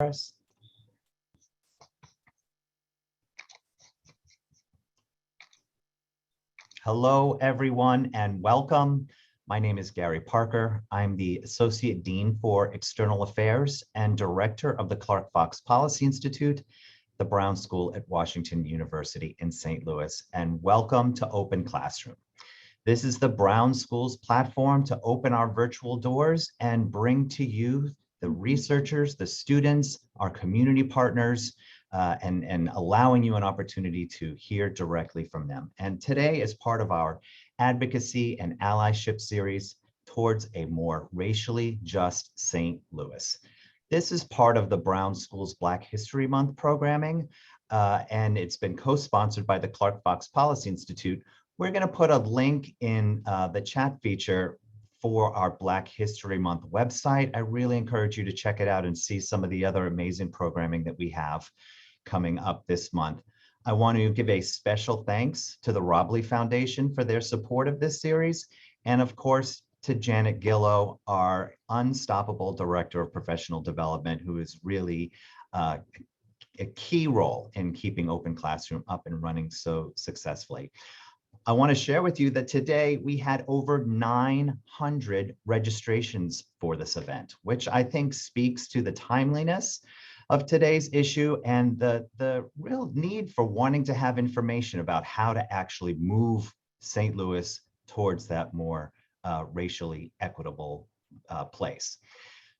us? Hello, everyone, and welcome. My name is Gary Parker. I'm the Associate Dean for External Affairs and Director of the Clark Fox Policy Institute, the Brown School at Washington University in St. Louis, and welcome to Open Classroom. This is the Brown School's platform to open our virtual doors and bring to you the researchers, the students, our community partners, and allowing you an opportunity to hear directly from them. And today, as part of our Advocacy and Allyship series towards a more racially just St. Louis. This is part of the Brown School's Black History Month programming, and it's been co-sponsored by the Clark Fox Policy Institute. We're going to put a link in the chat feature for our Black History Month website. I really encourage you to check it out and see some of the other amazing programming that we have coming up this month. I want to give a special thanks to the Robley Foundation for their support of this series, and of course to Janet Gillow, our unstoppable Director of Professional Development, who is really a key role in keeping Open Classroom up and running so successfully. I want to share with you that today we had over 900 registrations for this event, which I think speaks to the timeliness of today's issue and the real need for wanting to have information about how to actually move St. Louis towards that more racially equitable place.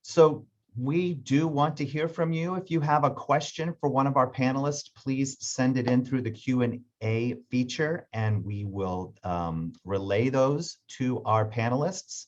So we do want to hear from you. If you have a question for one of our panelists, please send it in through the Q&A feature, and we will relay those to our panelists.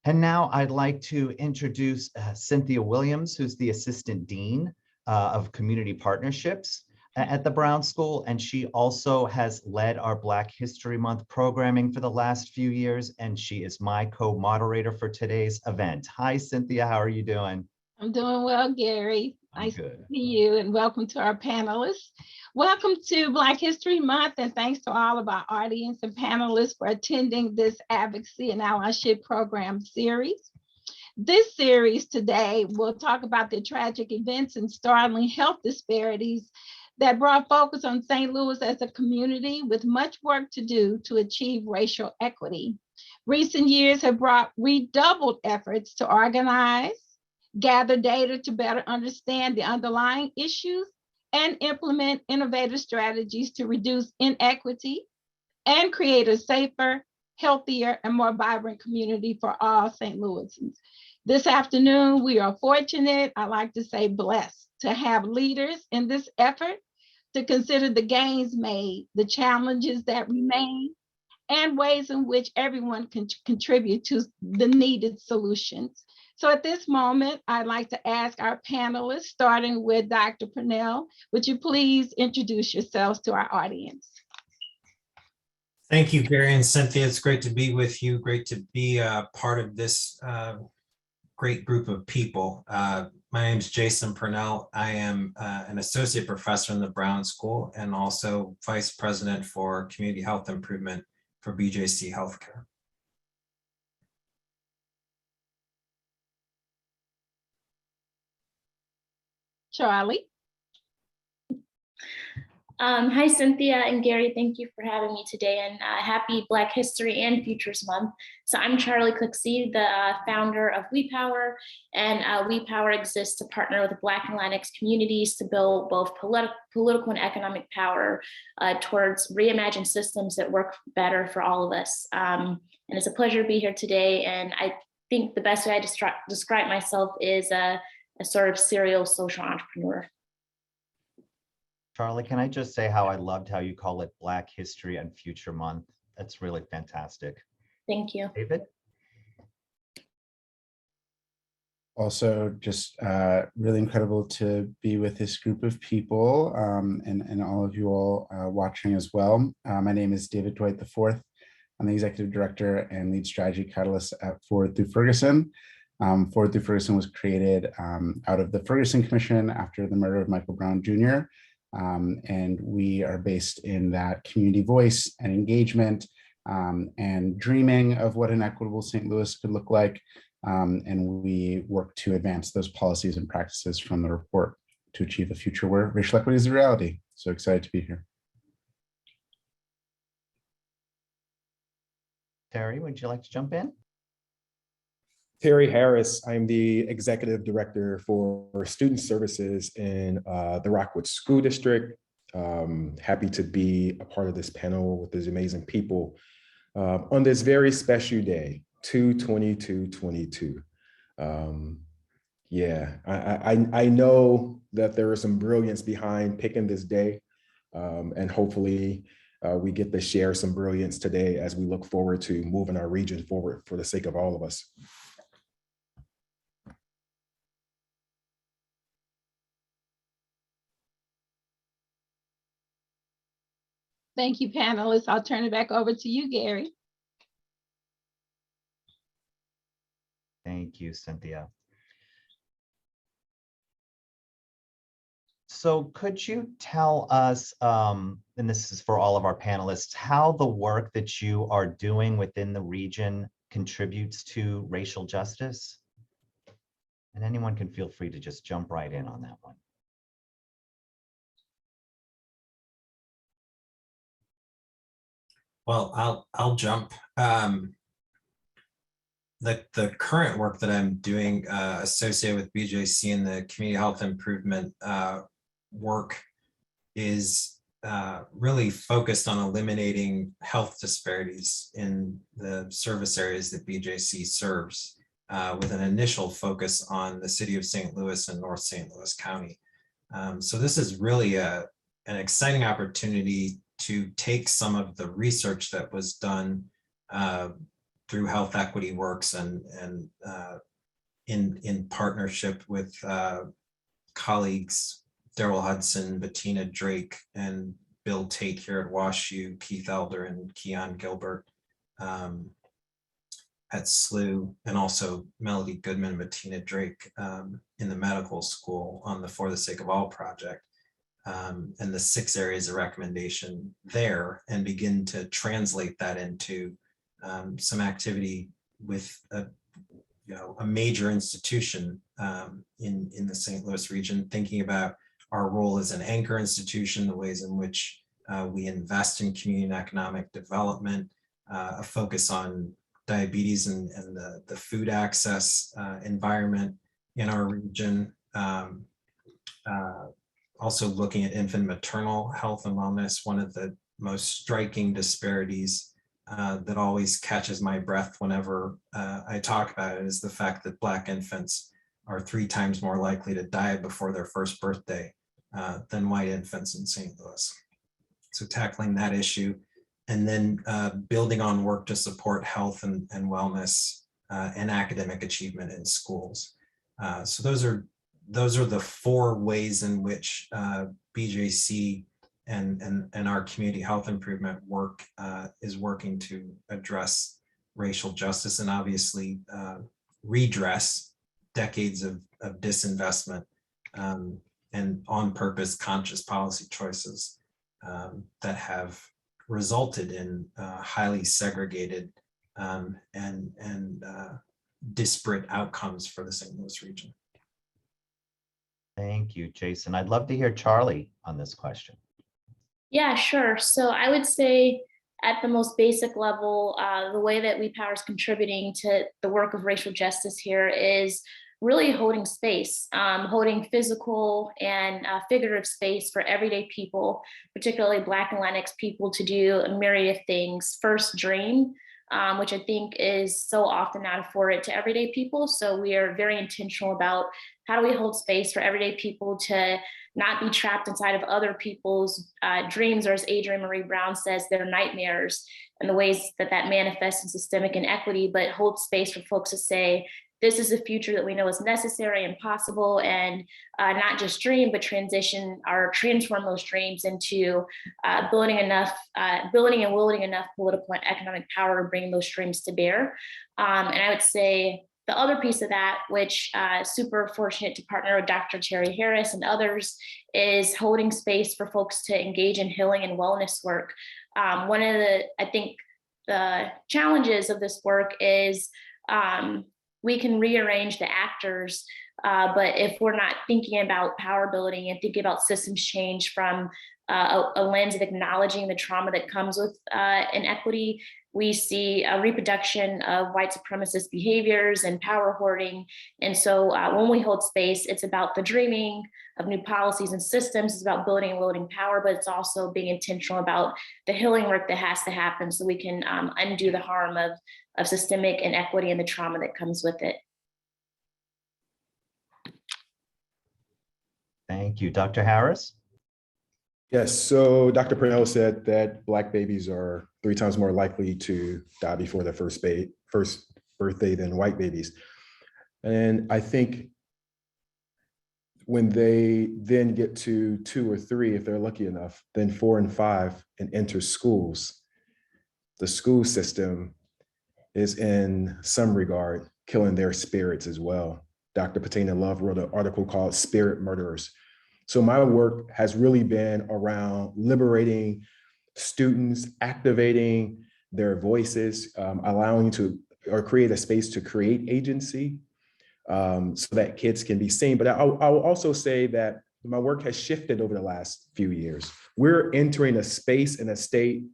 And now I'd like to introduce Cynthia Williams, who's the Assistant Dean of Community Partnerships at the Brown School, and she also has led our Black History Month programming for the last few years, and she is my co-moderator for today's event. Hi, Cynthia, how are you doing? I'm doing well, Gary. Nice to see you, and welcome to our panelists. Welcome to Black History Month, and thanks to all of our audience and panelists for attending this Advocacy and Allyship program series. This series today will talk about the tragic events and startling health disparities that brought focus on St. Louis as a community with much work to do to achieve racial equity. Recent years have brought redoubled efforts to organize, gather data to better understand the underlying issues, and implement innovative strategies to reduce inequity and create a safer, healthier, and more vibrant community for all St. Louisans. This afternoon, we are fortunate, I like to say blessed, to have leaders in this effort to consider the gains made, the challenges that remain, and ways in which everyone can contribute to the needed solutions. So at this moment, I'd like to ask our panelists, starting with Dr. Purnell, would you please introduce yourselves to our audience? Thank you, Gary and Cynthia. It's great to be with you. Great to be part of this great group of people. My name is Jason Purnell. I am an associate professor in the Brown School and also vice president for community health improvement for BJC Healthcare. Charli. Hi, Cynthia and Gary. Thank you for having me today, and happy Black History and Futures Month. So I'm Charli Cooksey, the founder of WEPOWER, and WEPOWER exists to partner with Black and Latinx communities to build both political and economic power towards reimagined systems that work better for all of us. And it's a pleasure to be here today. And I think the best way I describe myself is a sort of serial social entrepreneur. Charli, can I just say how I loved how you call it Black History and Future Month? That's really fantastic. Thank you. David? Also, just really incredible to be with this group of people and all of you all watching as well. My name is David Dwight IV. I'm the Executive Director and Lead Strategy Catalyst at Forward Through Ferguson. Forward Through Ferguson was created out of the Ferguson Commission after the murder of Michael Brown Jr. And we are based in that community voice and engagement and dreaming of what an equitable St. Louis could look like. and we work to advance those policies and practices from the report to achieve a future where racial equity is a reality. So excited to be here. Terry, would you like to jump in? Terry Harris, I'm the Executive Director for Student Services in the Rockwood School District. Happy to be a part of this panel with these amazing people on this very special day, 2/22/22. Yeah, I know that there is some brilliance behind picking this day, and hopefully we get to share some brilliance today as we look forward to moving our region forward for the sake of all of us. Thank you, panelists. I'll turn it back over to you, Gary. Thank you, Cynthia. So could you tell us, and this is for all of our panelists, how the work that you are doing within the region contributes to racial justice? And anyone can feel free to just jump right in on that one. Well, I'll jump. The current work that I'm doing associated with BJC and the community health improvement work is really focused on eliminating health disparities in the service areas that BJC serves, with an initial focus on the city of St. Louis and North St. Louis County. So this is really an exciting opportunity to take some of the research that was done through Health Equity Works and in partnership with colleagues Daryl Hudson, Bettina Drake, and Bill Tate here at WashU, Keith Elder and Keon Gilbert at SLU, and also Melody Goodman and Bettina Drake in the medical school on the For the Sake of All project. And the 6 areas of recommendation there, and begin to translate that into some activity with a major institution in the St. Louis region, thinking about our role as an anchor institution, the ways in which we invest in community and economic development, a focus on diabetes and the food access environment in our region. Also looking at infant maternal health and wellness. One of the most striking disparities that always catches my breath whenever I talk about it is the fact that Black infants are 3 times more likely to die before their first birthday than white infants in St. Louis. So tackling that issue, and then building on work to support health and wellness and academic achievement in schools. So those are the 4 ways in which BJC and our community health improvement work is working to address racial justice and obviously redress decades of disinvestment and on purpose conscious policy choices that have resulted in highly segregated and disparate outcomes for the St. Louis region. Thank you, Jason. I'd love to hear Charli on this question. Yeah, sure. So I would say at the most basic level, the way that WEPOWER is contributing to the work of racial justice here is really holding space, holding physical and figurative space for everyday people, particularly Black and Latinx people, to do a myriad of things. First, dream, which I think is so often not afforded to everyday people. So we are very intentional about how do we hold space for everyday people to not be trapped inside of other people's dreams, or as Adrienne Marie Brown says, their nightmares, and the ways that that manifests in systemic inequity, but hold space for folks to say, this is a future that we know is necessary and possible, and not just dream, but transition or transform those dreams into building and wielding enough political and economic power to bring those dreams to bear. And I would say the other piece of that, which super fortunate to partner with Dr. Terry Harris and others, is holding space for folks to engage in healing and wellness work. One of the, I think, the challenges of this work is we can rearrange the actors. But if we're not thinking about power building and thinking about systems change from a lens of acknowledging the trauma that comes with inequity, we see a reproduction of white supremacist behaviors and power hoarding. And so when we hold space, it's about the dreaming of new policies and systems. It's about building and wielding power, but it's also being intentional about the healing work that has to happen so we can undo the harm of systemic inequity and the trauma that comes with it. Thank you. Dr. Harris? Yes, so Dr. Purnell said that Black babies are 3 times more likely to die before their first birthday than white babies. And I think when they then get to 2 or 3, if they're lucky enough, then 4 and 5 and enter schools, the school system is in some regard killing their spirits as well. Dr. Patina Love wrote an article called Spirit Murderers. So my work has really been around liberating students, activating their voices, allowing to, or create a space to create agency so that kids can be seen. But I will also say that my work has shifted over the last few years. We're entering a space and a state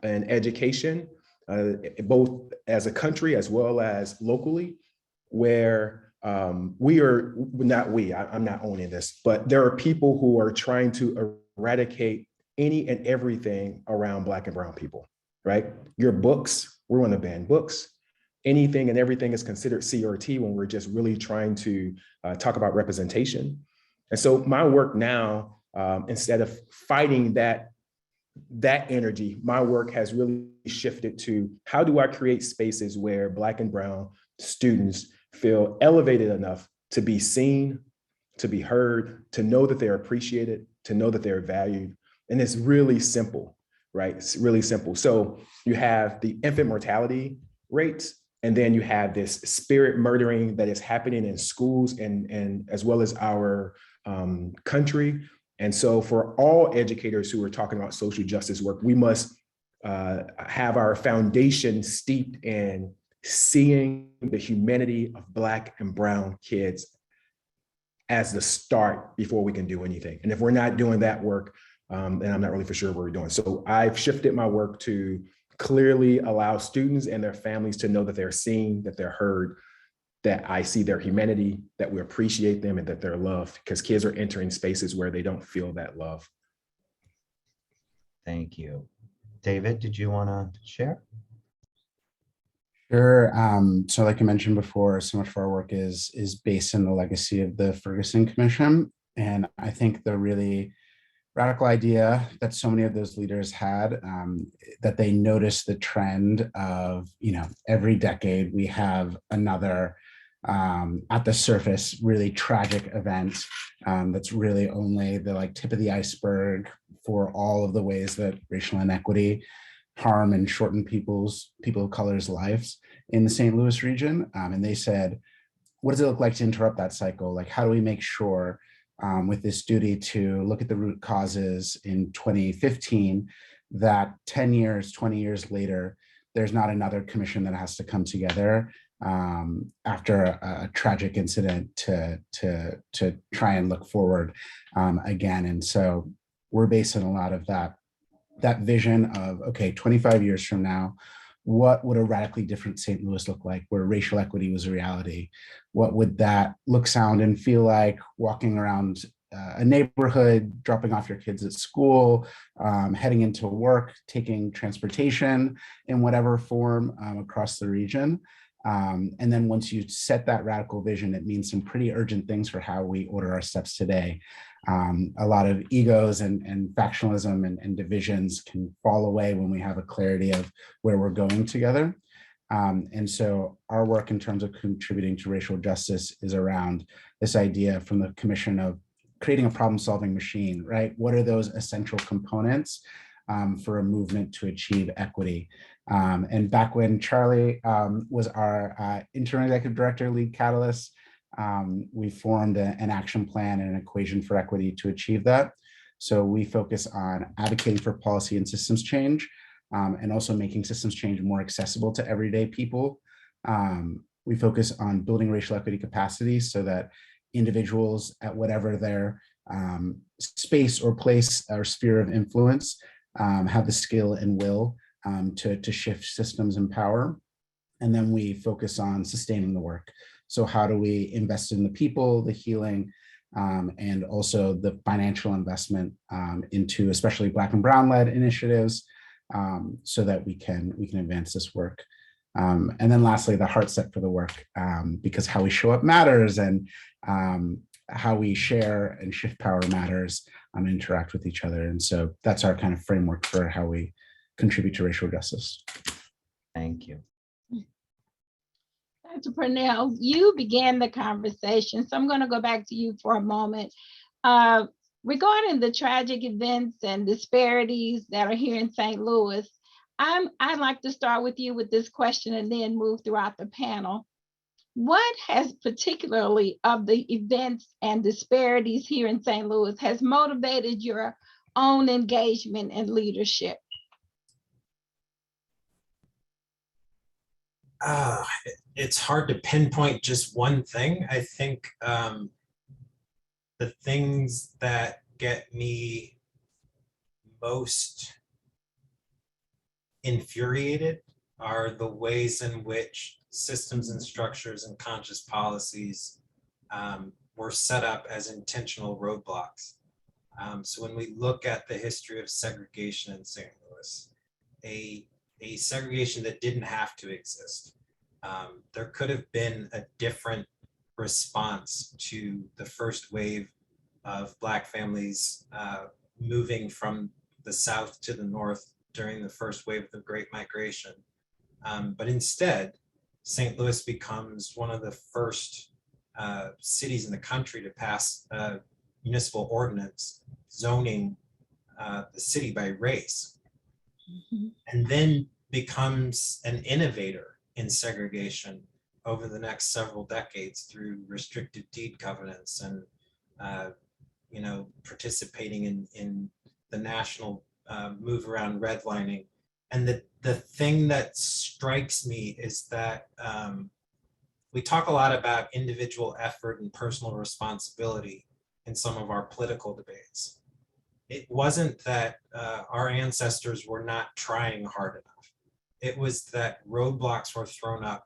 and education, both as a country as well as locally, where I'm not owning this, but there are people who are trying to eradicate any and everything around Black and brown people, right? Your books, we're going to ban books. Anything and everything is considered C or T when we're just really trying to talk about representation. And so my work now, instead of fighting that energy, my work has really shifted to how do I create spaces where Black and brown students feel elevated enough to be seen, to be heard, to know that they're appreciated, to know that they're valued. And it's really simple, right? It's really simple. So you have the infant mortality rates, and then you have this spirit murdering that is happening in schools and as well as our country. And so for all educators who are talking about social justice work, we must have our foundation steeped in seeing the humanity of Black and brown kids as the start before we can do anything. And if we're not doing that work, then I'm not really for sure what we're doing. So I've shifted my work to clearly allow students and their families to know that they're seen, that they're heard, that I see their humanity, that we appreciate them, and that they're loved, because kids are entering spaces where they don't feel that love. Thank you. David, did you want to share? Sure. So like I mentioned before, so much of our work is based in the legacy of the Ferguson Commission. And I think the really radical idea that so many of those leaders had, that they noticed the trend of, every decade we have another at the surface really tragic event that's really only the tip of the iceberg for all of the ways that racial inequity harm and shorten people of color's lives in the St. Louis region. And they said, what does it look like to interrupt that cycle? How do we make sure with this duty to look at the root causes in 2015, that 10 years, 20 years later, there's not another commission that has to come together after a tragic incident to try and look forward again. And so we're based on a lot of that vision of, okay, 25 years from now, what would a radically different St. Louis look like where racial equity was a reality? What would that look, sound, and feel like walking around a neighborhood, dropping off your kids at school, heading into work, taking transportation in whatever form across the region? And then once you set that radical vision, it means some pretty urgent things for how we order our steps today. A lot of egos and factionalism and divisions can fall away when we have a clarity of where we're going together. And so our work in terms of contributing to racial justice is around this idea from the commission of creating a problem-solving machine, right? What are those essential components for a movement to achieve equity? And back when Charli was our interim executive director, lead catalyst, we formed an action plan and an equation for equity to achieve that. So we focus on advocating for policy and systems change, and also making systems change more accessible to everyday people. We focus on building racial equity capacity so that individuals at whatever their space or place or sphere of influence have the skill and will to shift systems and power. And then we focus on sustaining the work. So how do we invest in the people, the healing, and also the financial investment into especially Black and Brown-led initiatives so that we can advance this work. And then lastly, the heart set for the work, because how we show up matters, and how we share and shift power matters, interact with each other. And so that's our kind of framework for how we contribute to racial justice. Thank you. Dr. Purnell, you began the conversation, so I'm going to go back to you for a moment. Regarding the tragic events and disparities that are here in St. Louis, I'd like to start with you with this question and then move throughout the panel. What has particularly of the events and disparities here in St. Louis has motivated your own engagement and leadership? It's hard to pinpoint just one thing. I think the things that get me most infuriated are the ways in which systems and structures and conscious policies were set up as intentional roadblocks. So when we look at the history of segregation in St. Louis, a segregation that didn't have to exist. There could have been a different response to the first wave of Black families moving from the South to the North during the first wave of the Great Migration. But instead, St. Louis becomes one of the first cities in the country to pass a municipal ordinance zoning the city by race. And then becomes an innovator in segregation over the next several decades through restrictive deed covenants and participating in the national move around redlining. And the thing that strikes me is that we talk a lot about individual effort and personal responsibility in some of our political debates. It wasn't that our ancestors were not trying hard enough. It was that roadblocks were thrown up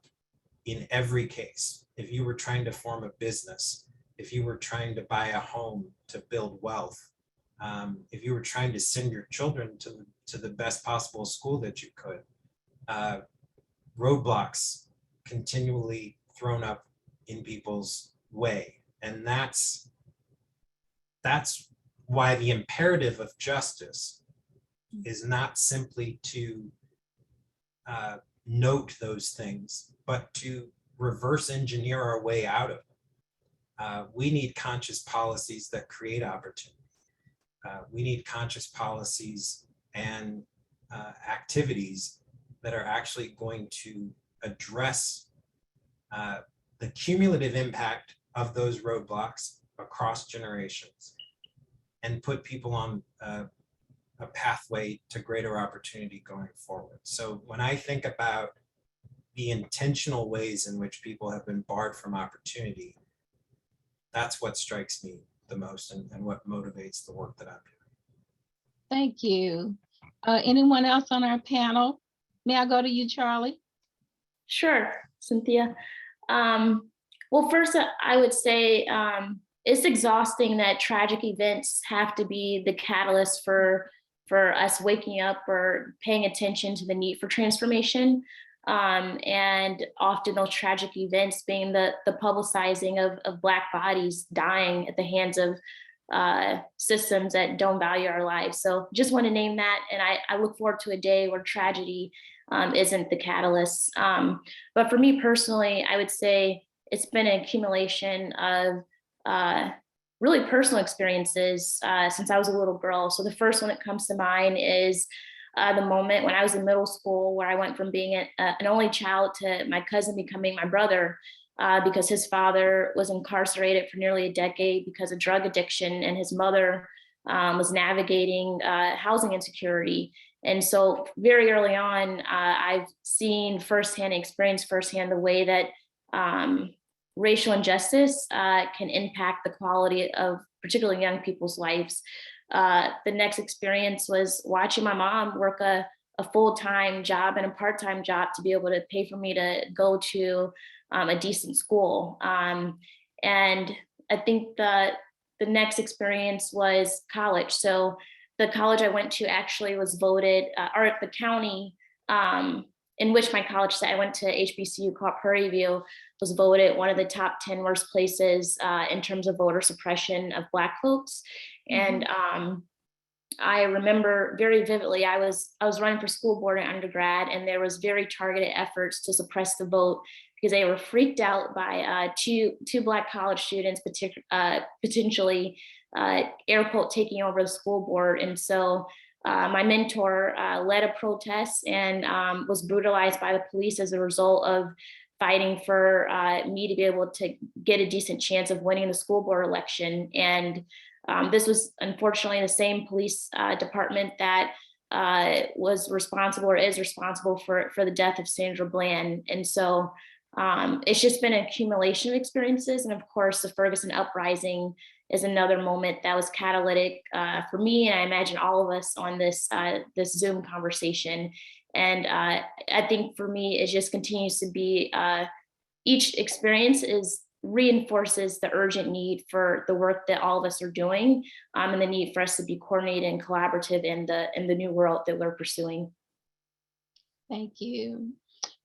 in every case. If you were trying to form a business, if you were trying to buy a home to build wealth, if you were trying to send your children to the best possible school that you could, roadblocks continually thrown up in people's way. And that's why the imperative of justice is not simply to note those things, but to reverse engineer our way out of them. We need conscious policies that create opportunity. We need conscious policies and activities that are actually going to address the cumulative impact of those roadblocks across generations and put people on a pathway to greater opportunity going forward. So when I think about the intentional ways in which people have been barred from opportunity, that's what strikes me the most and what motivates the work that I'm doing. Thank you. Anyone else on our panel? May I go to you, Charli? Sure, Cynthia. Well, first, I would say it's exhausting that tragic events have to be the catalyst for us waking up or paying attention to the need for transformation. And often those tragic events being the publicizing of Black bodies dying at the hands of systems that don't value our lives. So just want to name that. And I look forward to a day where tragedy isn't the catalyst. But for me personally, I would say it's been an accumulation of really personal experiences since I was a little girl. So the first one that comes to mind is the moment when I was in middle school, where I went from being an only child to my cousin becoming my brother because his father was incarcerated for nearly a decade because of drug addiction, and his mother was navigating housing insecurity. And so very early on, I've seen firsthand, experienced firsthand the way that racial injustice can impact the quality of particularly young people's lives. The next experience was watching my mom work a full-time job and a part-time job to be able to pay for me to go to a decent school. And I think the next experience was college. So the college I went to actually was voted, or the county in which my college sat, I went to HBCU called Prairie View, was voted one of the top 10 worst places in terms of voter suppression of Black folks. And I remember very vividly, I was running for school board in undergrad, and there was very targeted efforts to suppress the vote because they were freaked out by two Black college students potentially air quote taking over the school board. And so my mentor led a protest and was brutalized by the police as a result of fighting for me to be able to get a decent chance of winning the school board election. And this was unfortunately the same police department that was responsible or is responsible for the death of Sandra Bland. And so it's just been an accumulation of experiences. And of course, the Ferguson uprising is another moment that was catalytic for me, and I imagine all of us on this Zoom conversation. And I think for me, it just continues to be, each experience reinforces the urgent need for the work that all of us are doing, and the need for us to be coordinated and collaborative in the new world that we're pursuing. Thank you.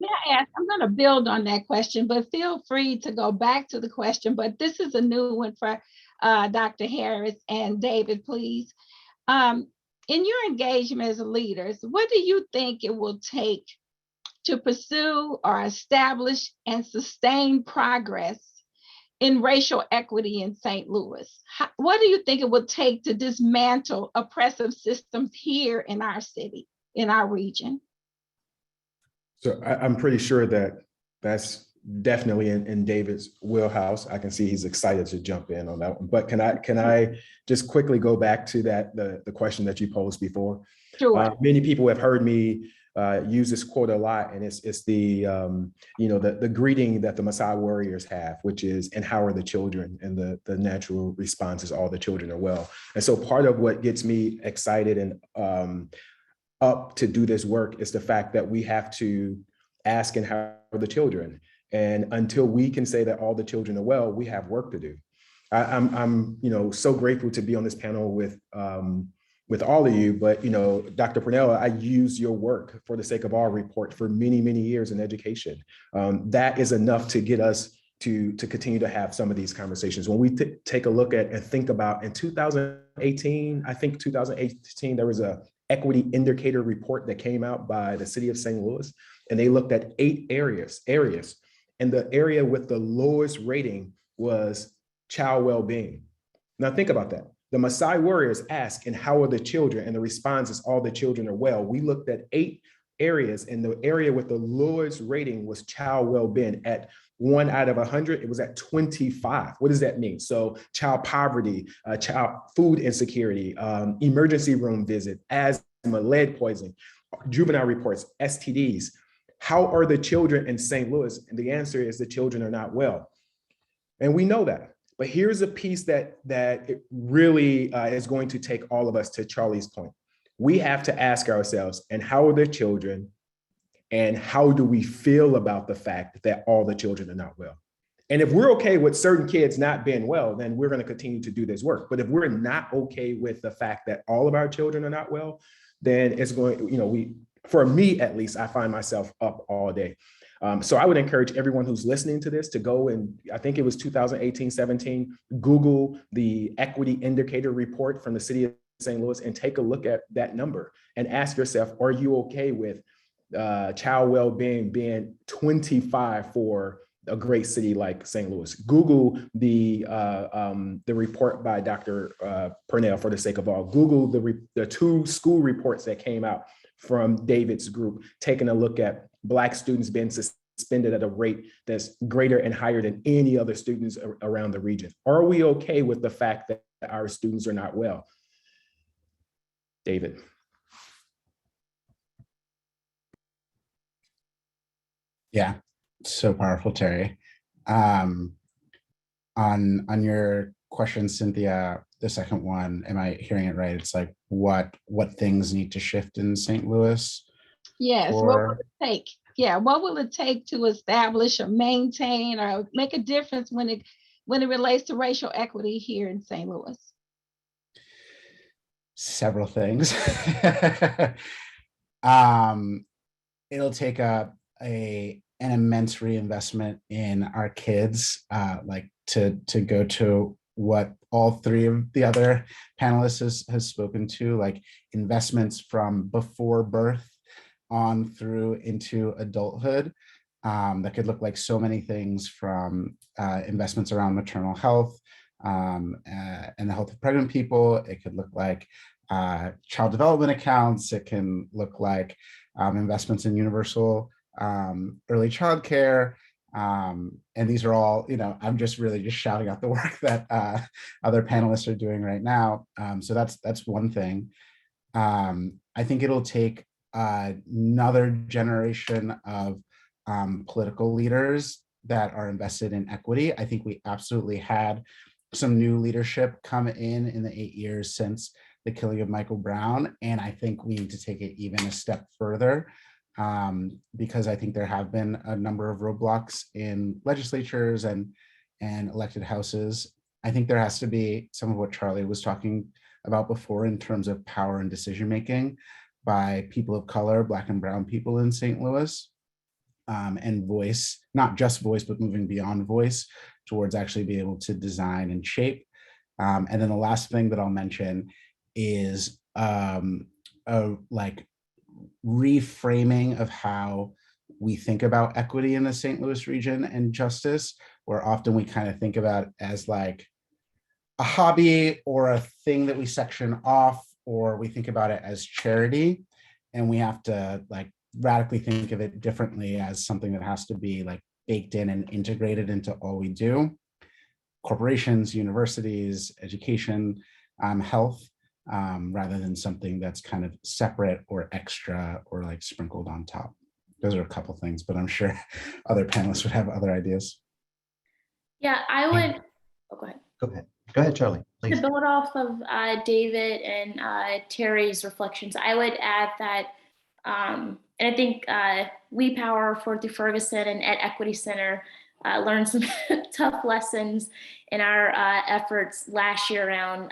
May I ask, I'm going to build on that question, but feel free to go back to the question, but this is a new one for Dr. Harris and David, please. In your engagement as leaders, what do you think it will take to pursue or establish and sustain progress in racial equity in St. Louis? What do you think it will take to dismantle oppressive systems here in our city, in our region? So I'm pretty sure that that's definitely in David's wheelhouse. I can see he's excited to jump in on that one. But can I just quickly go back to the question that you posed before? Sure. Many people have heard me use this quote a lot, and it's the the greeting that the Maasai warriors have, which is, "And how are the children?" And the natural response is, "All the children are well." And so part of what gets me excited and up to do this work is the fact that we have to ask, and how are the children? And until we can say that all the children are well, we have work to do. I'm so grateful to be on this panel with all of you, but Dr. Purnell, I use your work for the sake of our report for many, many years in education. That is enough to get us to continue to have some of these conversations. When we take a look at and think about in 2018, I think 2018, there was a equity indicator report that came out by the city of St. Louis, and they looked at 8 areas. And the area with the lowest rating was child well-being. Now think about that. The Maasai warriors ask, "And how are the children?" And the response is, "All the children are well." We looked at 8 areas, and the area with the lowest rating was child well-being. At 1 out of 100, it was at 25. What does that mean? So child poverty, child food insecurity, emergency room visit, asthma, lead poisoning, juvenile reports, STDs. How are the children in St. Louis? And the answer is the children are not well. And we know that. But here's a piece that it really is going to take all of us to Charli's point. We have to ask ourselves, and how are the children? And how do we feel about the fact that all the children are not well? And if we're okay with certain kids not being well, then we're going to continue to do this work. But if we're not okay with the fact that all of our children are not well, then it's going, for me at least, I find myself up all day. So I would encourage everyone who's listening to this to go and, I think it was 2018-17, Google the equity indicator report from the city of St. Louis and take a look at that number and ask yourself, are you okay with child well-being being 25 for a great city like St. Louis? Google the report by Dr. Purnell, for the sake of all. Google the 2 school reports that came out from David's group, taking a look at Black students being suspended at a rate that's greater and higher than any other students around the region. Are we okay with the fact that our students are not well? David. Yeah, so powerful, Terry. On your question, Cynthia, the second one, am I hearing it right? It's like what things need to shift in St. Louis? Yes, what will it take? Yeah, what will it take to establish or maintain or make a difference when it relates to racial equity here in St. Louis? Several things. It'll take an immense reinvestment in our kids, like to go to what all three of the other panelists has spoken to, like investments from before birth on through into adulthood. That could look like so many things, from investments around maternal health and the health of pregnant people. It could look like child development accounts. It can look like investments in universal early child care. And these are all, I'm just really just shouting out the work that other panelists are doing right now. So that's one thing. I think it'll take another generation of political leaders that are invested in equity. I think we absolutely had some new leadership come in the 8 years since the killing of Michael Brown. And I think we need to take it even a step further, because I think there have been a number of roadblocks in legislatures and elected houses. I think there has to be some of what Charli was talking about before in terms of power and decision-making by people of color, Black and Brown people in St. Louis, and voice, not just voice, but moving beyond voice towards actually being able to design and shape. And then the last thing that I'll mention is like reframing of how we think about equity in the St. Louis region and justice, where often we kind of think about it as like a hobby or a thing that we section off, or we think about it as charity. And we have to like radically think of it differently as something that has to be like baked in and integrated into all we do. Corporations, universities, education, health, rather than something that's kind of separate or extra or like sprinkled on top. Those are a couple things, but I'm sure other panelists would have other ideas. Yeah, I would, go ahead. Go ahead, Charli, please. To build off of David and Terry's reflections, I would add that, and I think WEPOWER for the Ferguson and Ed Equity Center learned some tough lessons in our efforts last year around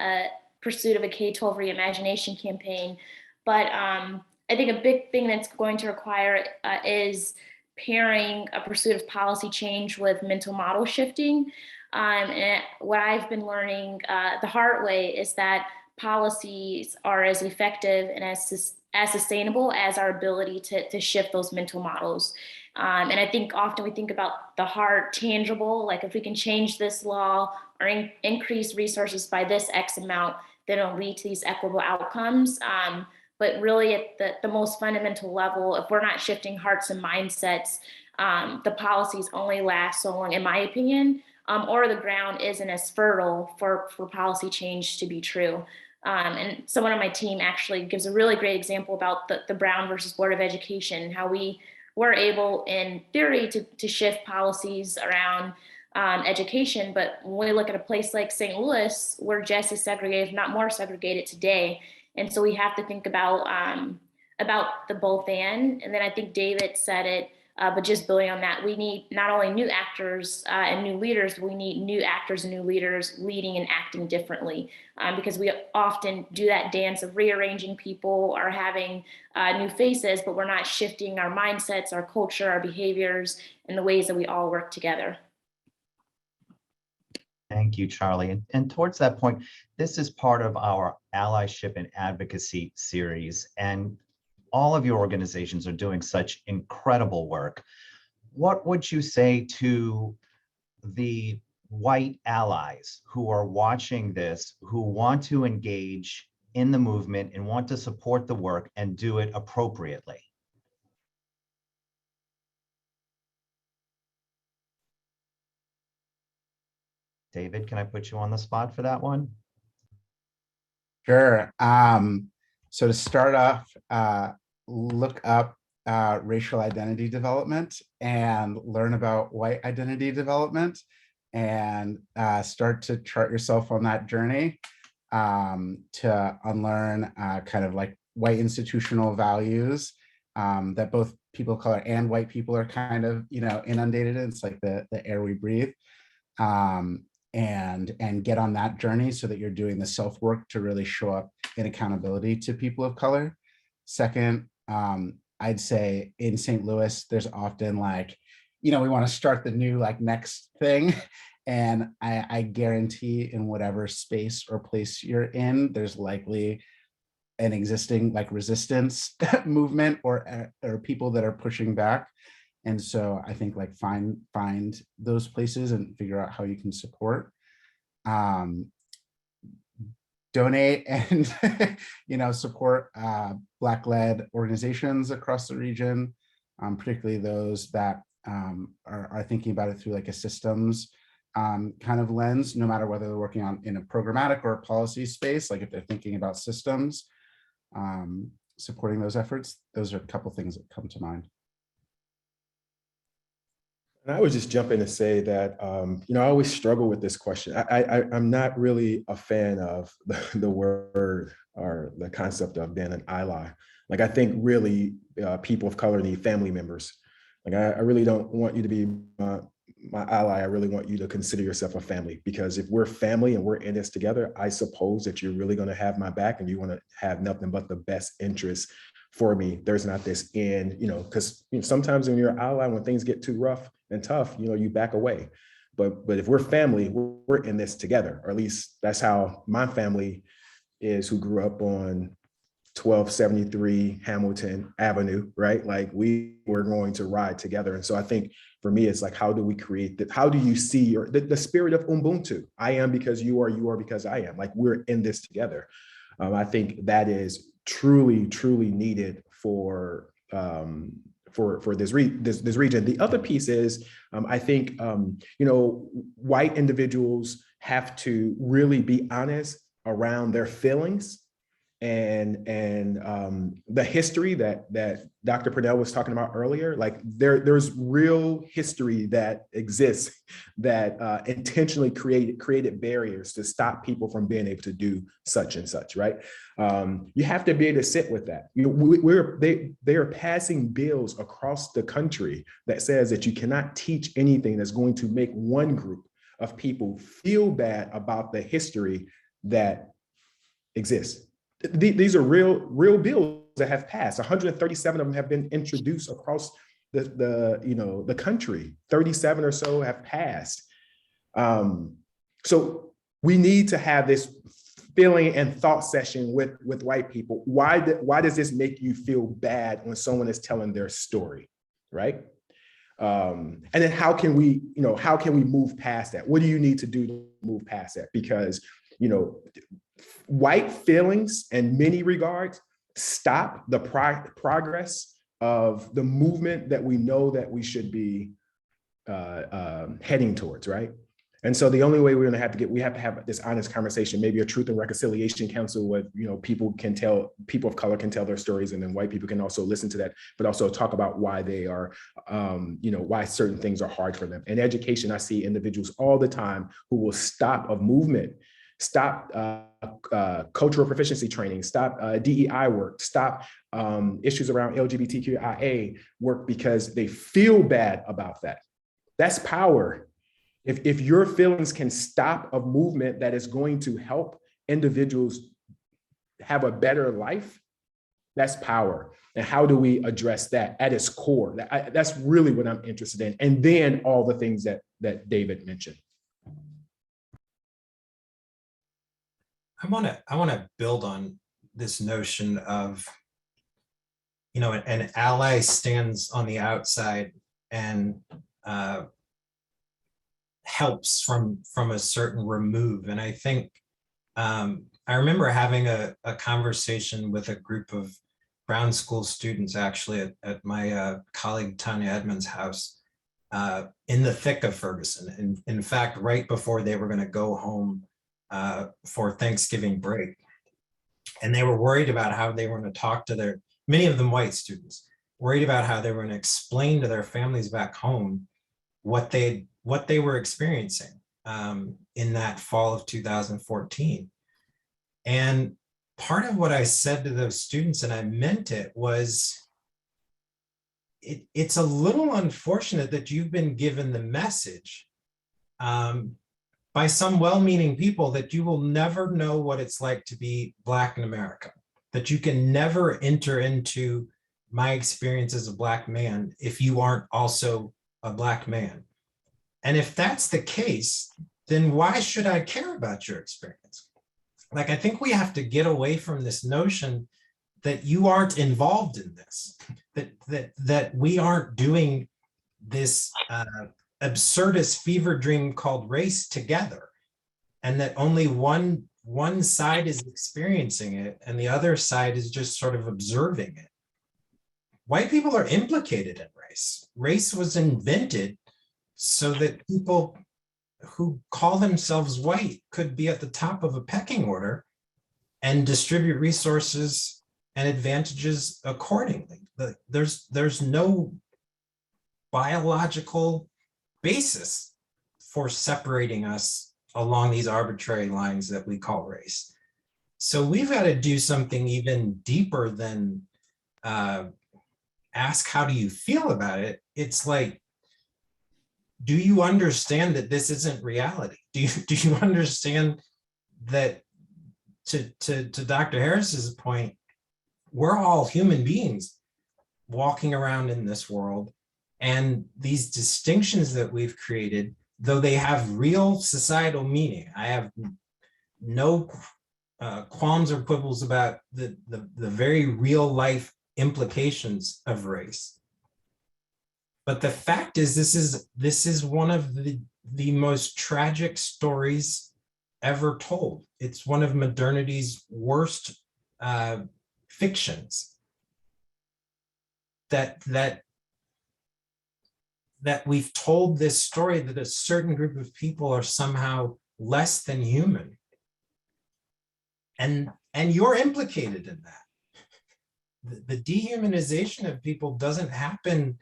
pursuit of a K-12 reimagination campaign. But I think a big thing that's going to require is pairing a pursuit of policy change with mental model shifting. And what I've been learning the hard way is that policies are as effective and as sustainable as our ability to shift those mental models. And I think often we think about the hard, tangible, like if we can change this law or increase resources by this X amount, then it'll lead to these equitable outcomes. But really at the most fundamental level, if we're not shifting hearts and mindsets, the policies only last so long, in my opinion, or the ground isn't as fertile for policy change to be true. And someone on my team actually gives a really great example about the Brown versus Board of Education and how we were able, in theory, to shift policies around education. But when we look at a place like St. Louis, we're just as segregated, if not more segregated today. And so we have to think about the both and then I think David said it, but just building on that, we need not only new actors and new leaders, but we need new actors and new leaders leading and acting differently, because we often do that dance of rearranging people or having new faces, but we're not shifting our mindsets, our culture, our behaviors, and the ways that we all work together. Thank you, Charli. And towards that point, this is part of our Allyship and Advocacy series, and all of your organizations are doing such incredible work. What would you say to the white allies who are watching this, who want to engage in the movement and want to support the work and do it appropriately? David, can I put you on the spot for that one? Sure. So to start off, look up racial identity development and learn about white identity development and start to chart yourself on that journey to unlearn kind of like white institutional values that both people of color and white people are kind of, inundated in. It's like the air we breathe. And get on that journey so that you're doing the self-work to really show up in accountability to people of color. Second, I'd say in St. Louis, there's often like, we want to start the new like next thing. And I guarantee in whatever space or place you're in, there's likely an existing like resistance movement or people that are pushing back. And so I think like find those places and figure out how you can support, donate and, support Black-led organizations across the region, particularly those that are thinking about it through like a systems kind of lens, no matter whether they're working in a programmatic or a policy space. Like if they're thinking about systems, supporting those efforts, those are a couple things that come to mind. And I would just jump in and say that, I always struggle with this question. I'm not really a fan of the word or the concept of being an ally. Like, I think really people of color need family members. Like, I really don't want you to be my ally. I really want you to consider yourself a family, because if we're family and we're in this together, I suppose that you're really going to have my back and you want to have nothing but the best interests for me. There's not this because sometimes when you're an ally, when things get too rough and tough, you back away. But if we're family, we're in this together, or at least that's how my family is, who grew up on 1273 Hamilton Avenue, right? Like, we were going to ride together. And so I think for me, it's like, how do we create that? How do you see the spirit of Ubuntu? I am because you are because I am. Like, we're in this together. I think that is truly, truly needed for this region. The other piece is, I think, white individuals have to really be honest around their feelings and the history that Dr. Purnell was talking about earlier. Like, there's real history that exists that intentionally created barriers to stop people from being able to do such and such, right? You have to be able to sit with that. They are passing bills across the country that says that you cannot teach anything that's going to make one group of people feel bad about the history that exists. These are real bills that have passed. 137 of them have been introduced across the country. 37 or so have passed. So we need to have this feeling and thought session with white people. Why does this make you feel bad when someone is telling their story, right? And then how can we move past that? What do you need to do to move past that? Because white feelings in many regards stop the progress of the movement that we know that we should be heading towards, right? And so the only way we have to have this honest conversation, maybe a truth and reconciliation council with, people of color can tell their stories, and then white people can also listen to that, but also talk about why they are, why certain things are hard for them. In education, I see individuals all the time who will stop a movement, stop cultural proficiency training, stop DEI work, stop issues around LGBTQIA work because they feel bad about that. That's power. If your feelings can stop a movement that is going to help individuals have a better life, that's power. And how do we address that at its core? That's really what I'm interested in. And then all the things that David mentioned. I want to build on this notion of, an ally stands on the outside and helps from a certain remove. And I think I remember having a conversation with a group of Brown School students, actually at my colleague Tanya Edmonds' house in the thick of Ferguson. And in fact, right before they were going to go home for Thanksgiving break. And they were worried about how they were going to talk to many of them white students, worried about how they were going to explain to their families back home what they were experiencing in that fall of 2014. And part of what I said to those students, and I meant it, was it's a little unfortunate that you've been given the message by some well-meaning people that you will never know what it's like to be Black in America, that you can never enter into my experience as a Black man if you aren't also a Black man. And if that's the case, then why should I care about your experience? Like, I think we have to get away from this notion that you aren't involved in this, that we aren't doing this absurdist fever dream called race together, and that only one side is experiencing it and the other side is just sort of observing it. White people are implicated in race. Race was invented so that people who call themselves white could be at the top of a pecking order and distribute resources and advantages accordingly. There's no biological basis for separating us along these arbitrary lines that we call race. So we've got to do something even deeper than ask, how do you feel about it? It's like, do you understand that this isn't reality? Do you understand that, to Dr. Harris's point, we're all human beings walking around in this world, and these distinctions that we've created, though they have real societal meaning, I have no qualms or quibbles about the very real life implications of race. But the fact is, this is one of the most tragic stories ever told. It's one of modernity's worst fictions. That we've told this story that a certain group of people are somehow less than human. And you're implicated in that. The dehumanization of people doesn't happen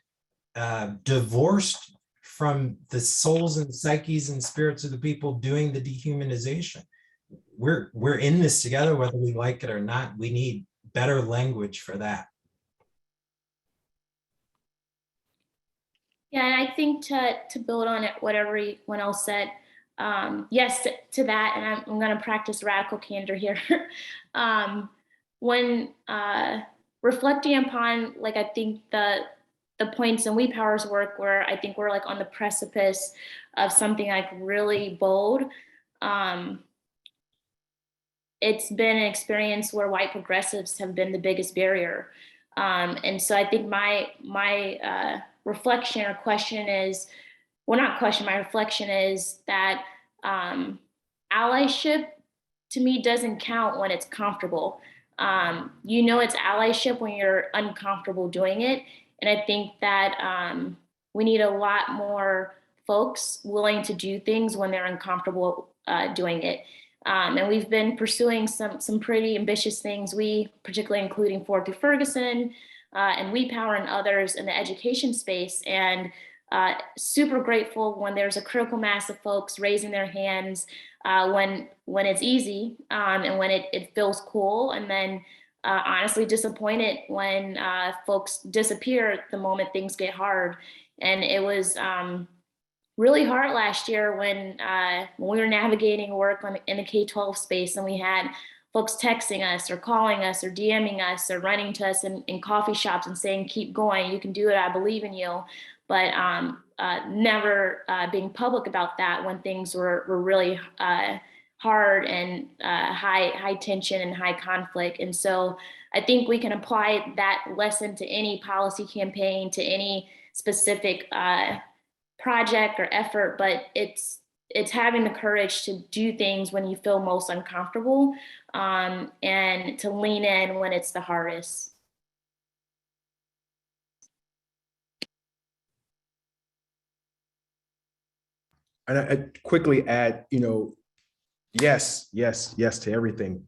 divorced from the souls and psyches and spirits of the people doing the dehumanization. We're in this together, whether we like it or not. We need better language for that. Yeah, and I think to build on it, what everyone else said, yes to that, and I'm going to practice radical candor here. When reflecting upon, like, I think the points in WEPOWER's work where I think we're like on the precipice of something like really bold. It's been an experience where white progressives have been the biggest barrier. And so I think my reflection or question is, well, not question, my reflection is that allyship to me doesn't count when it's comfortable. You know it's allyship when you're uncomfortable doing it. And I think that we need a lot more folks willing to do things when they're uncomfortable doing it. And we've been pursuing some pretty ambitious things, particularly including Ford through Ferguson and WEPOWER and others in the education space. And super grateful when there's a critical mass of folks raising their hands when it's easy and when it feels cool. And then honestly disappointed when folks disappear the moment things get hard. And it was really hard last year when we were navigating work in the K-12 space, and we had folks texting us or calling us or DMing us or running to us in coffee shops and saying, keep going, you can do it, I believe in you. But never being public about that when things were really hard and high tension and high conflict. And so I think we can apply that lesson to any policy campaign, to any specific project or effort, but it's having the courage to do things when you feel most uncomfortable and to lean in when it's the hardest. And I quickly add, yes to everything.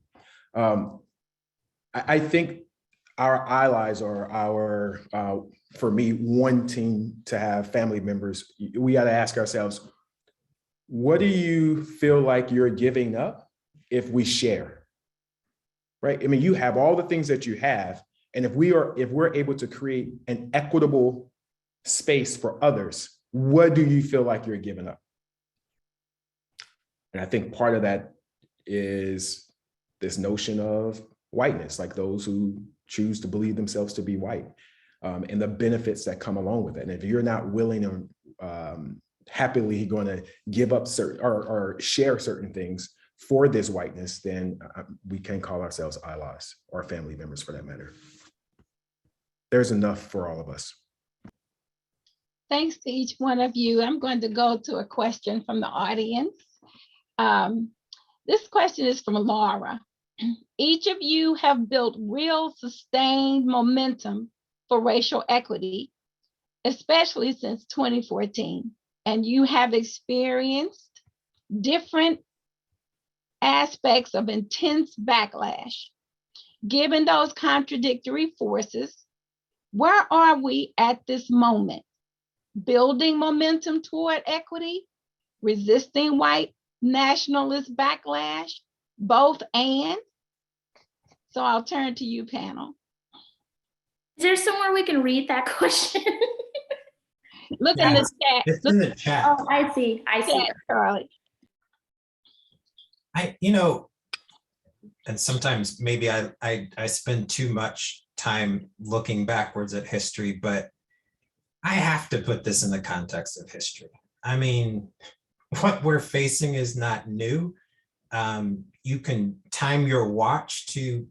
I think our allies or our, for me, wanting to have family members, we got to ask ourselves, what do you feel like you're giving up if we share? Right? I mean, you have all the things that you have, and if we're able to create an equitable space for others, what do you feel like you're giving up? And I think part of that is this notion of whiteness, like those who choose to believe themselves to be white, and the benefits that come along with it. And if you're not willing or happily going to give up certain or share certain things for this whiteness, then we can call ourselves allies or family members for that matter. There's enough for all of us. Thanks to each one of you. I'm going to go to a question from the audience. This question is from Laura. Each of you have built real sustained momentum for racial equity, especially since 2014, and you have experienced different aspects of intense backlash. Given those contradictory forces, where are we at this moment? Building momentum toward equity, resisting white nationalist backlash, both and? So I'll turn to you, panel. Is there somewhere we can read that question? Look in the chat. It's in the chat. Oh, I see. Charli. And sometimes maybe I spend too much time looking backwards at history, but I have to put this in the context of history. I mean, what we're facing is not new. You can time your watch to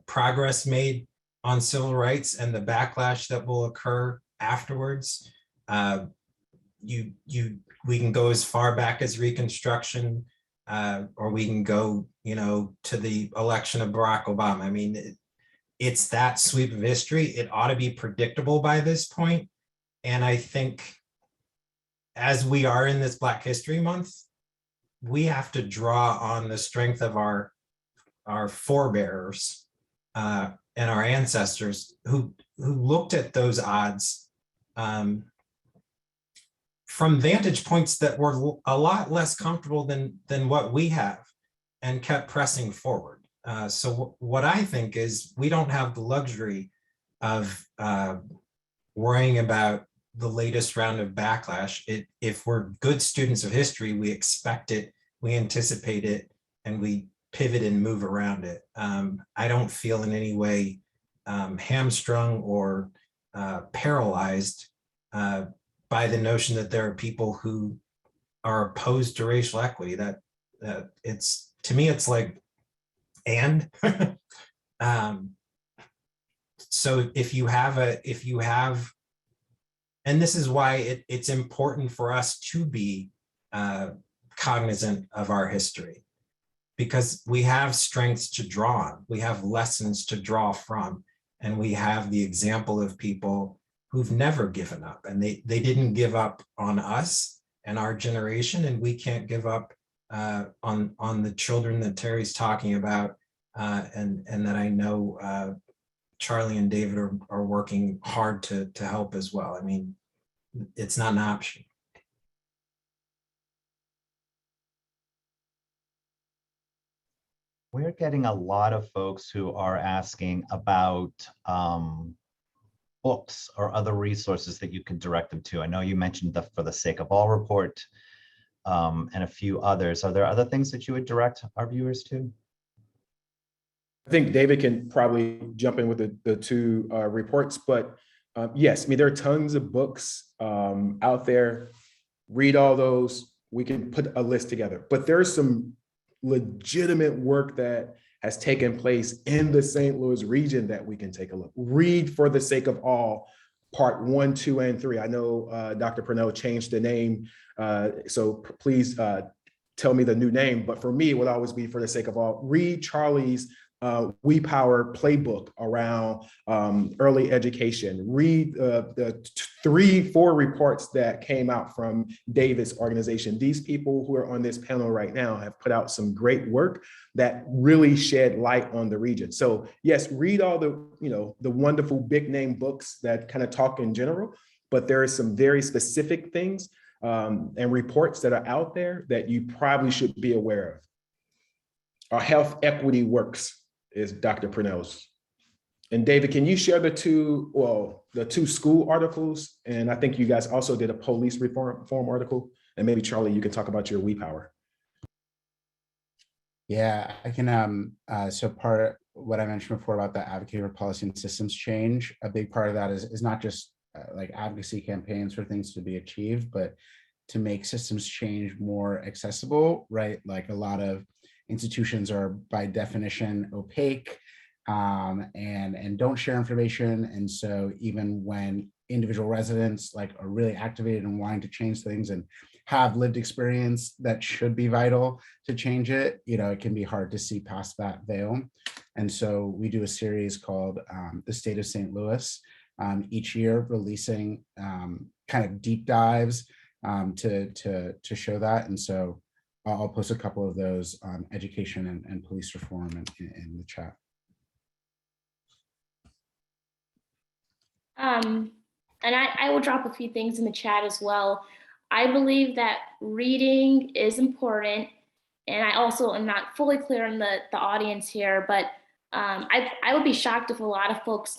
progress made on civil rights and the backlash that will occur afterwards. We can go as far back as Reconstruction, or we can go, to the election of Barack Obama. I mean, it's that sweep of history. It ought to be predictable by this point. And I think as we are in this Black History Month, we have to draw on the strength of our forebears and our ancestors who looked at those odds from vantage points that were a lot less comfortable than what we have, and kept pressing forward. So what I think is we don't have the luxury of worrying about the latest round of backlash. If we're good students of history, we expect it, we anticipate it, and we pivot and move around it. I don't feel in any way hamstrung or paralyzed by the notion that there are people who are opposed to racial equity. That it's, to me, it's like, and so if you have, and this is why it's important for us to be cognizant of our history, because we have strengths to draw on, we have lessons to draw from, and we have the example of people who've never given up, and they didn't give up on us and our generation, and we can't give up on the children that Terry's talking about, and that I know Charli and David are working hard to help as well. I mean, it's not an option. We're getting a lot of folks who are asking about books or other resources that you can direct them to. I know you mentioned the For the Sake of All report and a few others. Are there other things that you would direct our viewers to? I think David can probably jump in with the two reports, but yes, I mean, there are tons of books out there. Read all those. We can put a list together, but there's some legitimate work that has taken place in the St. Louis region that we can take a look. Read For the Sake of All, part 1, 2, and 3. I know Dr. Purnell changed the name, so please tell me the new name, but for me, it would always be For the Sake of All. Read Charli's WEPOWER playbook around early education. Read the 3-4 reports that came out from David's organization. These people who are on this panel right now have put out some great work that really shed light on the region. So yes, read all the, the wonderful big name books that kind of talk in general, but there are some very specific things and reports that are out there that you probably should be aware of. Our Health Equity Works is Dr. Purnell's. And David, can you share the two school articles? And I think you guys also did a police reform article. And maybe Charli, you can talk about your WEPOWER. Yeah, I can. So part of what I mentioned before about the advocating for policy and systems change, a big part of that is not just like advocacy campaigns for things to be achieved, but to make systems change more accessible, right? Like a lot of institutions are by definition opaque and don't share information. And so even when individual residents like are really activated and wanting to change things and have lived experience that should be vital to change it, it can be hard to see past that veil. And so we do a series called The State of St. Louis, each year releasing kind of deep dives to show that. And so I'll post a couple of those on education and police reform in the chat. And I will drop a few things in the chat as well. I believe that reading is important. And I also am not fully clear on the audience here, but I would be shocked if a lot of folks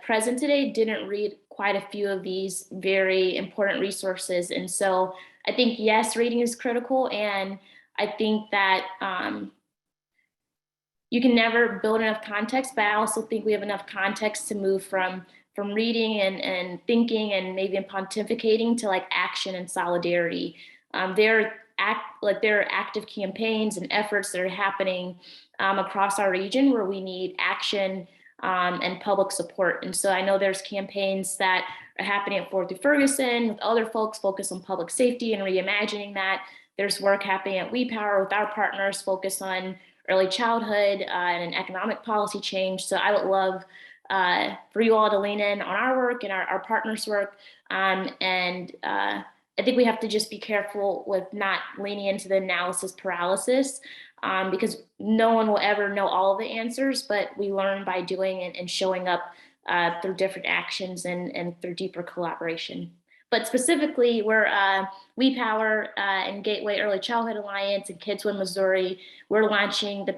present today didn't read quite a few of these very important resources. And so I think, yes, reading is critical. And I think that you can never build enough context, but I also think we have enough context to move from reading and thinking and maybe pontificating to like action and solidarity. There are active campaigns and efforts that are happening across our region where we need action and public support. And so I know there's campaigns that are happening at 4th through Ferguson with other folks focused on public safety and reimagining that. There's work happening at WEPOWER with our partners focused on early childhood and economic policy change. So I would love for you all to lean in on our work and our partners' work. I think we have to just be careful with not leaning into the analysis paralysis because no one will ever know all of the answers, but we learn by doing and showing up through different actions and through deeper collaboration. But specifically, we're WEPOWER and Gateway Early Childhood Alliance and Kids Win Missouri. We're launching the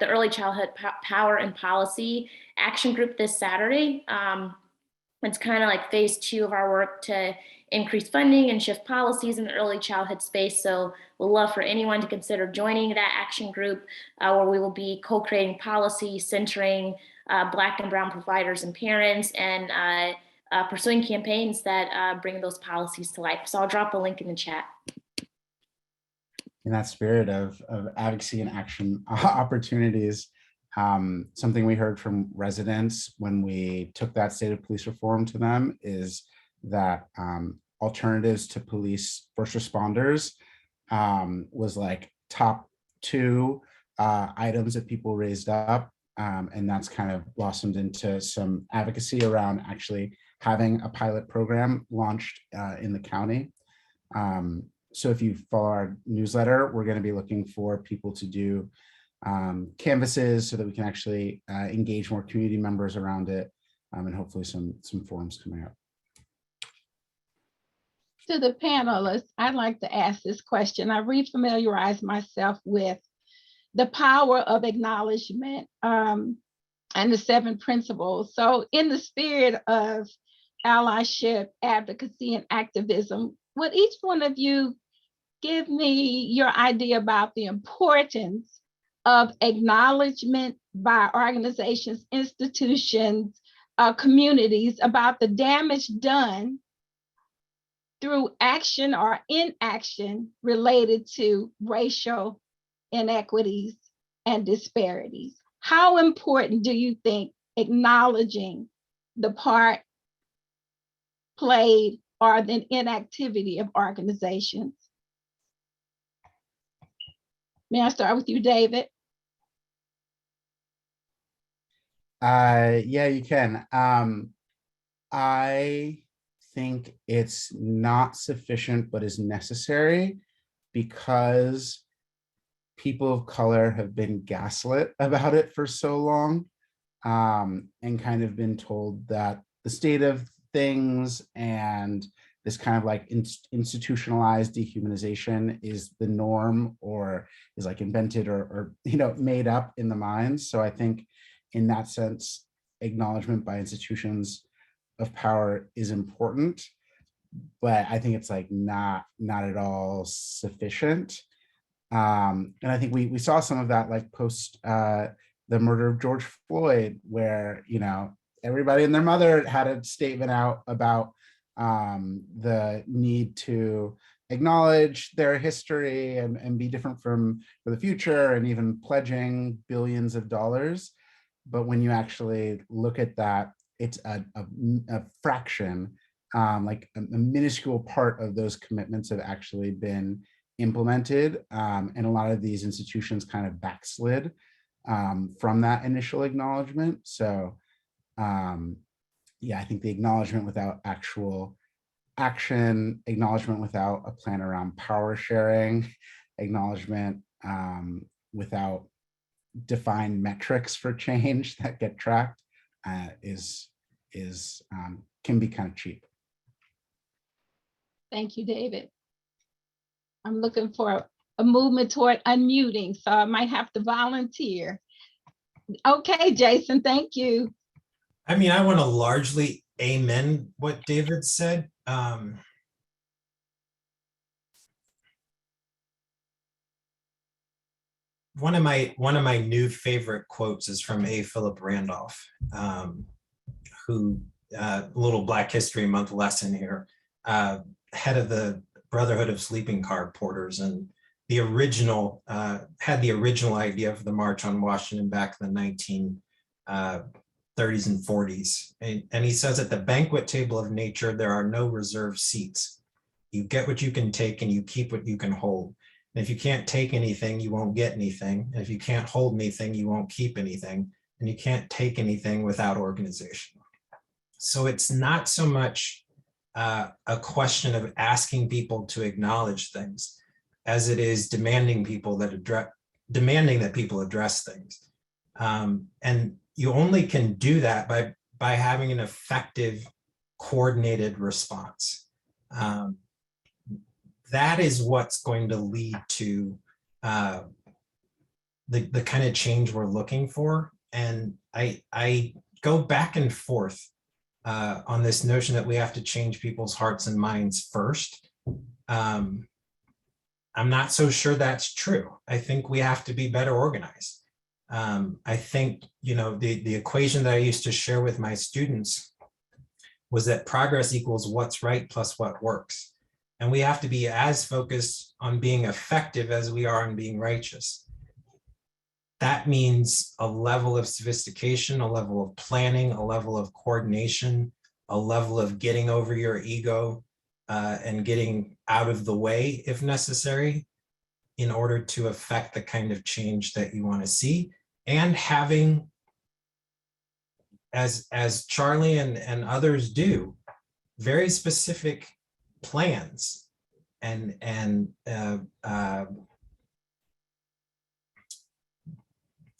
Early Childhood Power and Policy Action Group this Saturday. It's kind of like phase 2 of our work to increase funding and shift policies in the early childhood space. So we'd love for anyone to consider joining that action group where we will be co-creating policy, centering Black and Brown providers and parents, and pursuing campaigns that bring those policies to life. So I'll drop a link in the chat. In that spirit of advocacy and action opportunities, something we heard from residents when we took that state of police reform to them is that alternatives to police first responders was like top 2 items that people raised up. And that's kind of blossomed into some advocacy around actually having a pilot program launched in the county. So if you follow our newsletter, we're going to be looking for people to do canvases so that we can actually engage more community members around it, and hopefully some forums coming up. To the panelists, I'd like to ask this question. I refamiliarized myself with the power of acknowledgement and the 7 principles. So in the spirit of allyship, advocacy, and activism, would each one of you give me your idea about the importance of acknowledgement by organizations, institutions, communities about the damage done through action or inaction related to racial inequities and disparities? How important do you think acknowledging the part played or the inactivity of organizations? May I start with you, David? Yeah, you can. I think it's not sufficient, but is necessary because people of color have been gaslit about it for so long, and kind of been told that the state of things and this kind of like institutionalized dehumanization is the norm, or is like invented or made up in the minds. So I think in that sense, acknowledgement by institutions of power is important, but I think it's like not at all sufficient. And I think we saw some of that like post the murder of George Floyd, where everybody and their mother had a statement out about the need to acknowledge their history and be different for the future, and even pledging billions of dollars. But when you actually look at that, it's a fraction, like a minuscule part of those commitments have actually been implemented, and a lot of these institutions kind of backslid from that initial acknowledgement. So yeah, I think the acknowledgement without actual action, acknowledgement without a plan around power sharing, acknowledgement without defined metrics for change that get tracked is can be kind of cheap. Thank you, David. I'm looking for a movement toward unmuting, so I might have to volunteer. Okay, Jason, thank you. I mean, I want to largely amen what David said. One of my new favorite quotes is from A. Philip Randolph, who little Black History Month lesson here, head of the Brotherhood of Sleeping Car Porters, and the original had the original idea for the March on Washington back in the 1930s and 40s. And he says, at the banquet table of nature, there are no reserved seats. You get what you can take and you keep what you can hold. And if you can't take anything, you won't get anything. And if you can't hold anything, you won't keep anything. And you can't take anything without organization. So it's not so much a question of asking people to acknowledge things as it is demanding that people address things. And you only can do that by having an effective, coordinated response. That is what's going to lead to the kind of change we're looking for. And I go back and forth on this notion that we have to change people's hearts and minds first. I'm not so sure that's true. I think we have to be better organized. I think, the equation that I used to share with my students was that progress equals what's right plus what works. And we have to be as focused on being effective as we are on being righteous. That means a level of sophistication, a level of planning, a level of coordination, a level of getting over your ego and getting out of the way if necessary in order to affect the kind of change that you want to see, and having, as Charli and others do, very specific plans and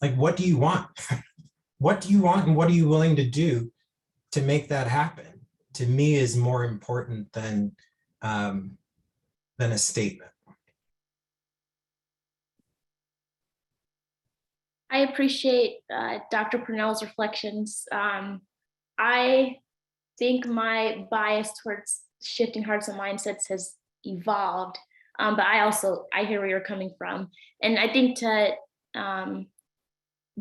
like, what do you want? What do you want, and what are you willing to do to make that happen? To me, is more important than a statement. I appreciate Dr. Purnell's reflections. I think my bias towards shifting hearts and mindsets has evolved, but I hear where you're coming from. And I think to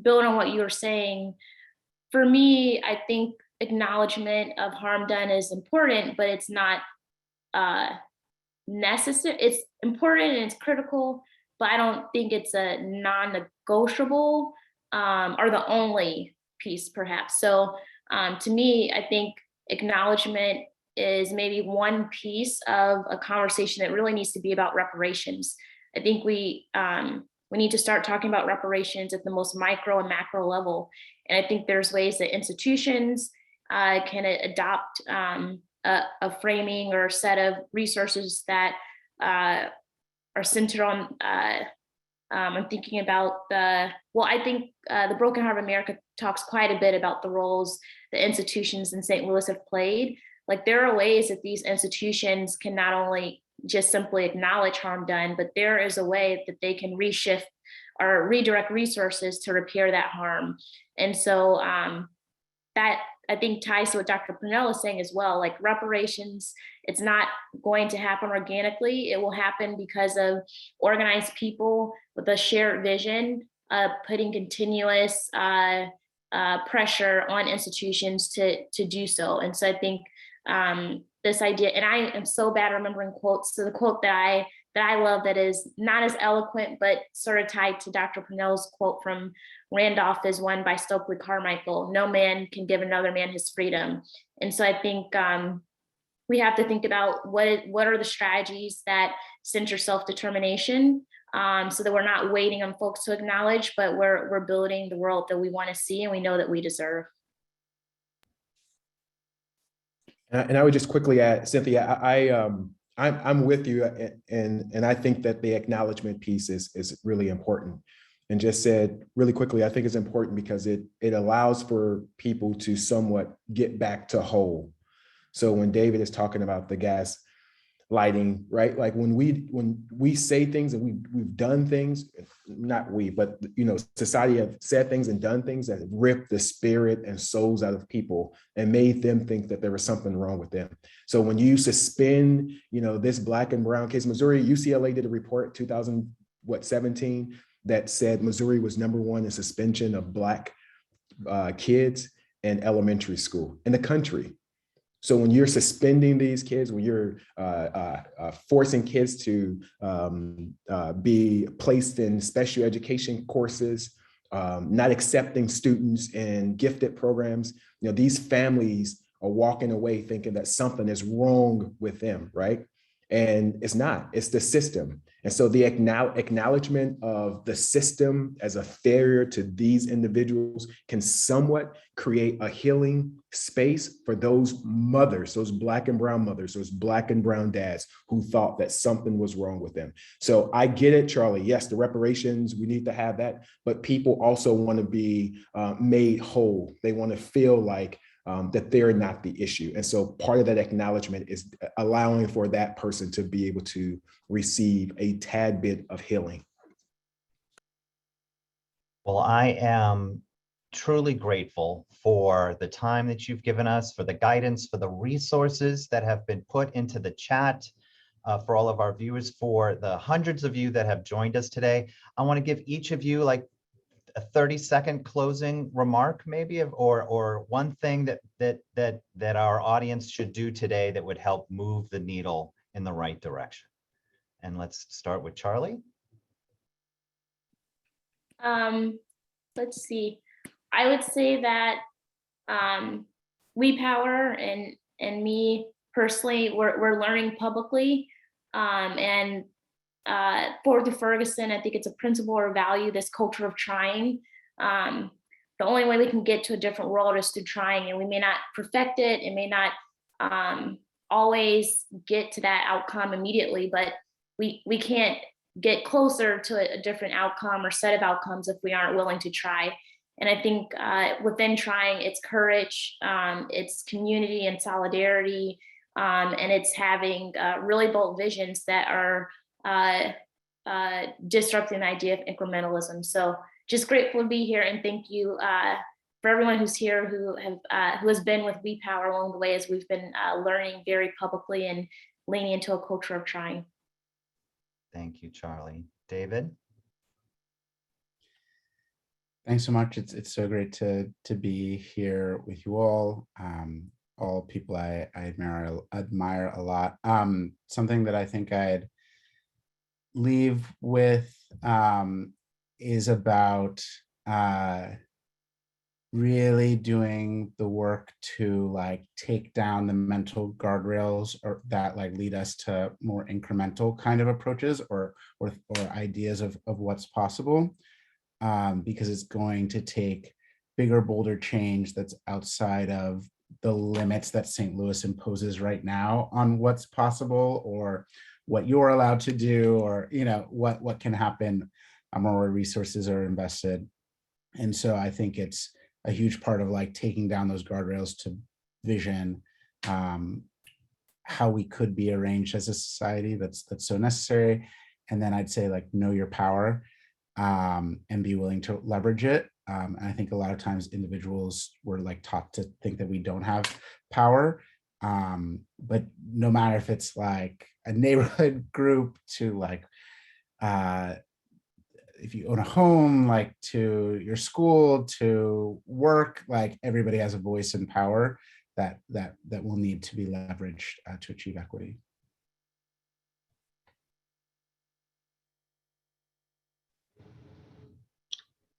build on what you were saying, for me, I think acknowledgement of harm done is important, but it's not necessary. It's important and it's critical, but I don't think it's a non-negotiable or the only piece, perhaps. So to me, I think acknowledgement is maybe one piece of a conversation that really needs to be about reparations. I think we We need to start talking about reparations at the most micro and macro level. And I think there's ways that institutions can adopt a framing or a set of resources that are centered on, I'm thinking about I think the Broken Heart of America talks quite a bit about the roles the institutions in St. Louis have played. Like, there are ways that these institutions can not only just simply acknowledge harm done, but there is a way that they can reshift or redirect resources to repair that harm. And so that, I think, ties to what Dr. Purnell is saying as well. Like, reparations, it's not going to happen organically. It will happen because of organized people with a shared vision, putting continuous pressure on institutions to do so. And so I think this idea, and I am so bad remembering quotes. So the quote that I love, that is not as eloquent, but sort of tied to Dr. Purnell's quote from Randolph, is one by Stokely Carmichael: "No man can give another man his freedom." And so I think we have to think about what are the strategies that center self-determination, so that we're not waiting on folks to acknowledge, but we're building the world that we want to see and we know that we deserve. And I would just quickly add, Cynthia, I'm with you, and I think that the acknowledgement piece is really important. And just said really quickly, I think it's important because it allows for people to somewhat get back to whole. So when David is talking about the gas lighting, right? Like when we say things and we've done things, not we, but society have said things and done things that have ripped the spirit and souls out of people and made them think that there was something wrong with them. So when you suspend, this Black and brown case, Missouri, UCLA did a report 2017 that said Missouri was #1 in suspension of Black kids in elementary school in the country. So when you're suspending these kids, when you're forcing kids to be placed in special education courses, not accepting students in gifted programs, these families are walking away thinking that something is wrong with them, right? And it's not, it's the system. And so the acknowledgement of the system as a failure to these individuals can somewhat create a healing space for those mothers, those Black and brown mothers, those Black and brown dads who thought that something was wrong with them. So I get it, Charli. Yes, the reparations, we need to have that, but people also want to be made whole. They want to feel like that they're not the issue. And so part of that acknowledgement is allowing for that person to be able to receive a tad bit of healing. Well, I am truly grateful for the time that you've given us, for the guidance, for the resources that have been put into the chat, for all of our viewers, for the hundreds of you that have joined us today. I want to give each of you like a 30-second closing remark, maybe, or one thing that our audience should do today that would help move the needle in the right direction. And let's start with Charli. Let's see. I would say that WEPOWER and me personally, we're learning publicly, and through Ferguson, I think it's a principle or value, this culture of trying. The only way we can get to a different world is through trying, and we may not perfect it. It may not always get to that outcome immediately, but we can't get closer to a different outcome or set of outcomes if we aren't willing to try. And I think within trying, it's courage, it's community and solidarity, and it's having really bold visions that are disrupting the idea of incrementalism. So just grateful to be here, and thank you for everyone who's here who has been with WEPOWER along the way as we've been learning very publicly and leaning into a culture of trying. Thank you, Charli. David? Thanks so much. It's so great to be here with you all people I admire a lot. Something that I think I'd leave with is about really doing the work to like take down the mental guardrails or that like lead us to more incremental kind of approaches or ideas of what's possible, because it's going to take bigger, bolder change that's outside of the limits that St. Louis imposes right now on what's possible or what you're allowed to do, or what can happen where resources are invested. And so I think it's a huge part of like taking down those guardrails to vision how we could be arranged as a society that's so necessary. And then I'd say like know your power and be willing to leverage it. And I think a lot of times individuals were like taught to think that we don't have power. But no matter if it's like a neighborhood group to like if you own a home, like to your school, to work, like everybody has a voice and power that will need to be leveraged to achieve equity.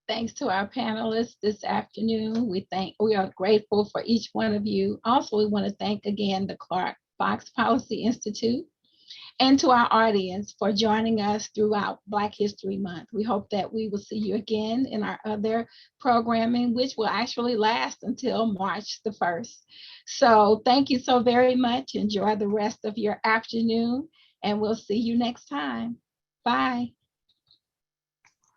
Thanks to our panelists this afternoon. We are grateful for each one of you. Also, we want to thank again the Clark Fox Policy Institute and to our audience for joining us throughout Black History Month. We hope that we will see you again in our other programming, which will actually last until March the 1st. So thank you so very much. Enjoy the rest of your afternoon, and we'll see you next time. Bye.